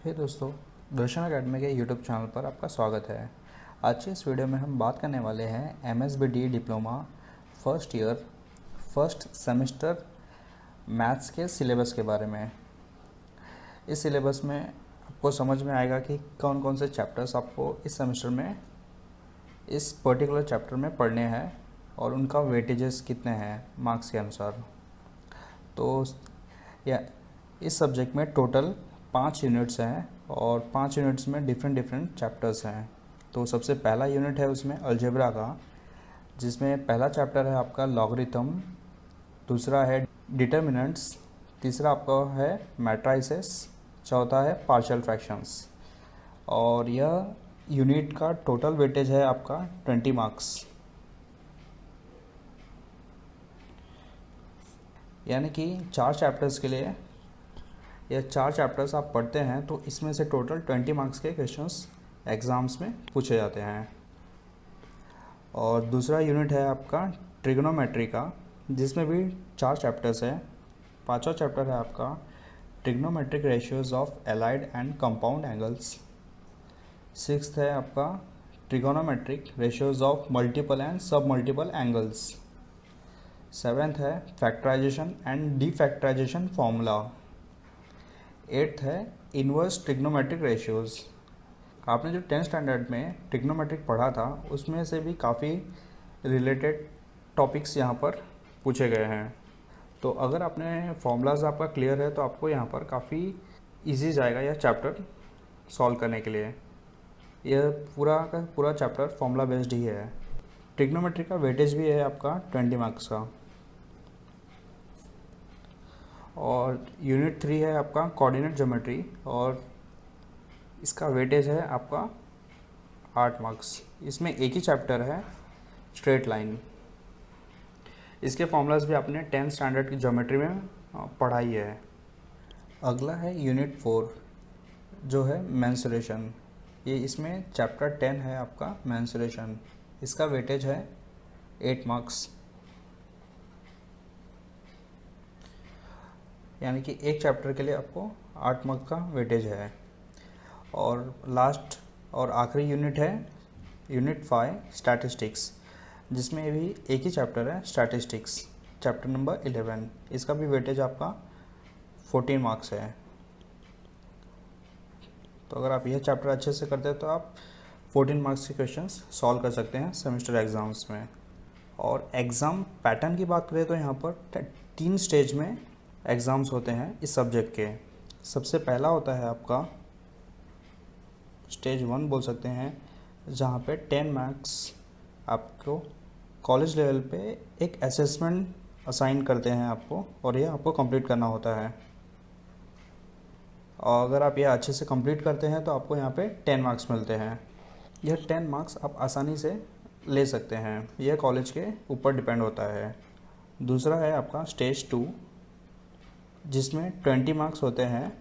हे दोस्तों, दर्शन अकेडमी के YouTube channel पर आपका स्वागत है। आज के इस वीडियो में हम बात करने वाले हैं MSBD diploma first year first semester maths के सिलेबस के बारे में। इस सिलेबस में आपको समझ में आएगा कि कौन कौन से चैप्टर्स आपको इस सेमेस्टर में इस पर्टिकुलर चैप्टर में पढ़ने हैं और उनका वेटेजेस कितने हैं मार्क्स के अनुसार। तो या इस सब्जेक्ट में टोटल 5 यूनिट्स हैं और 5 यूनिट्स में डिफरेंट चैप्टर्स हैं। तो सबसे पहला यूनिट है उसमें अलजेब्रा का, जिसमें पहला चैप्टर है आपका लॉगरिथम, दूसरा है डिटर्मिनेंट्स, तीसरा आपका है मैट्राइसेस, चौथा है पार्शियल फ्रैक्शंस। और यह यूनिट का टोटल वेटेज है आपका 20 मार्क्स, यानी कि 4 चैप्टर्स के लिए या 4 चैप्टर्स आप पढ़ते हैं तो इसमें से टोटल 20 मार्क्स के क्वेश्चंस एग्ज़ाम्स में पूछे जाते हैं। और दूसरा यूनिट है आपका ट्रिग्नोमेट्री का, जिसमें भी 4 चैप्टर्स हैं। पांचवा चैप्टर है आपका trigonometric ratios of allied and compound angles. Sixth है आपका trigonometric ratios of multiple and सब मल्टीपल एंगल्स। सेवेंथ है फैक्टराइजेशन एंड डीफैक्टराइजेशन फॉर्मूला। एट्थ है इन्वर्स ट्रिग्नोमेट्रिक रेशियोज़। आपने जो 10th स्टैंडर्ड में ट्रिग्नोमेट्रिक पढ़ा था उसमें से भी काफ़ी रिलेटेड टॉपिक्स यहाँ पर पूछे गए हैं। तो अगर आपने फॉर्मूलाज आपका क्लियर है तो आपको यहाँ पर काफ़ी इजी जाएगा यह चैप्टर सॉल्व करने के लिए। यह पूरा का पूरा चैप्टर फॉर्मूला बेस्ड ही है। ट्रिग्नोमेट्री का वेटेज भी है आपका 20 मार्क्स का। और यूनिट 3 है आपका कोऑर्डिनेट ज्योमेट्री और इसका वेटेज है आपका 8 मार्क्स। इसमें एक ही चैप्टर है स्ट्रेट लाइन। इसके फॉर्मूलाज भी आपने 10th स्टैंडर्ड की ज्योमेट्री में पढ़ाई है। अगला है यूनिट 4 जो है मेंसुरेशन। ये इसमें चैप्टर 10 है आपका मेंसुरेशन। इसका वेटेज है 8 मार्क्स, यानी कि एक चैप्टर के लिए आपको 8 मार्क्स का वेटेज है। और लास्ट और आखिरी यूनिट है यूनिट 5 स्टैटिस्टिक्स, जिसमें भी एक ही चैप्टर है स्टैटिस्टिक्स, चैप्टर नंबर 11। इसका भी वेटेज आपका 14 मार्क्स है। तो अगर आप यह चैप्टर अच्छे से करते हैं तो आप 14 मार्क्स के क्वेश्चंस सॉल्व कर सकते हैं सेमेस्टर एग्ज़ाम्स में। और एग्ज़ाम पैटर्न की बात करें तो यहाँ पर 3 स्टेज में एग्ज़ाम्स होते हैं इस सब्जेक्ट के। सबसे पहला होता है आपका स्टेज 1 बोल सकते हैं, जहाँ पे 10 मार्क्स आपको कॉलेज लेवल पे एक असेसमेंट असाइन करते हैं आपको, और ये आपको कंप्लीट करना होता है। और अगर आप ये अच्छे से कंप्लीट करते हैं तो आपको यहाँ पे 10 मार्क्स मिलते हैं। यह 10 मार्क्स आप आसानी से ले सकते हैं, यह कॉलेज के ऊपर डिपेंड होता है। दूसरा है आपका स्टेज 2, जिसमें 20 मार्क्स होते हैं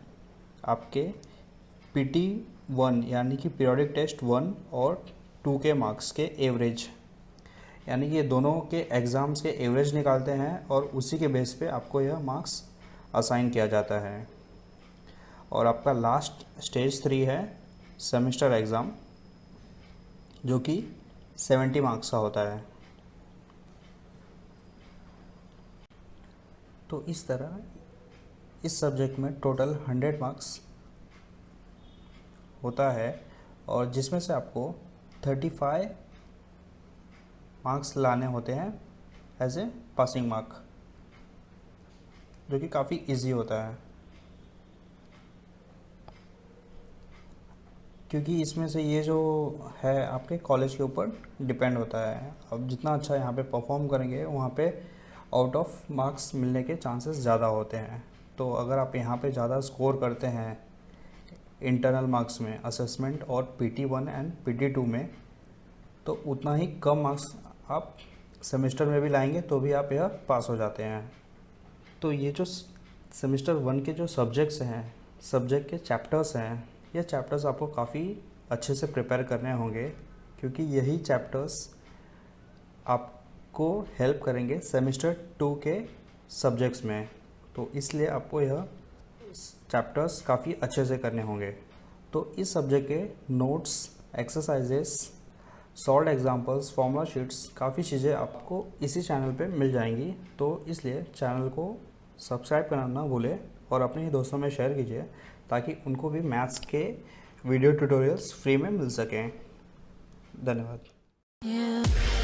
आपके PT1 यानी कि पीरियोडिक टेस्ट 1 और 2 के मार्क्स के एवरेज, यानी कि ये दोनों के एग्ज़ाम्स के एवरेज निकालते हैं और उसी के बेस पे आपको यह मार्क्स असाइन किया जाता है। और आपका लास्ट स्टेज 3 है सेमेस्टर एग्ज़ाम, जो कि 70 मार्क्स का होता है। तो इस तरह इस सब्जेक्ट में टोटल 100 मार्क्स होता है, और जिसमें से आपको 35 मार्क्स लाने होते हैं एज ए पासिंग मार्क, जो कि काफ़ी इजी होता है, क्योंकि इसमें से ये जो है आपके कॉलेज के ऊपर डिपेंड होता है। अब जितना अच्छा यहाँ पे परफॉर्म करेंगे वहाँ पे आउट ऑफ मार्क्स मिलने के चांसेस ज़्यादा होते हैं। तो अगर आप यहाँ पे ज़्यादा स्कोर करते हैं इंटरनल मार्क्स में, असेसमेंट और PT1 एंड PT2 में, तो उतना ही कम मार्क्स आप सेमेस्टर में भी लाएंगे तो भी आप यह पास हो जाते हैं। तो ये जो सेमेस्टर 1 के जो सब्जेक्ट्स हैं, सब्जेक्ट के चैप्टर्स हैं, ये चैप्टर्स आपको काफ़ी अच्छे से प्रिपेयर करने होंगे, क्योंकि यही चैप्टर्स आपको हेल्प करेंगे सेमेस्टर 2 के सब्जेक्ट्स में। तो इसलिए आपको यह चैप्टर्स काफ़ी अच्छे से करने होंगे। तो इस सब्जेक्ट के notes, exercises, solve examples, formula sheets, काफ़ी चीज़ें आपको इसी चैनल पे मिल जाएंगी। तो इसलिए चैनल को सब्सक्राइब करना ना भूलें और अपने ही दोस्तों में शेयर कीजिए ताकि उनको भी मैथ्स के वीडियो ट्यूटोरियल्स फ्री में मिल सकें। धन्यवाद।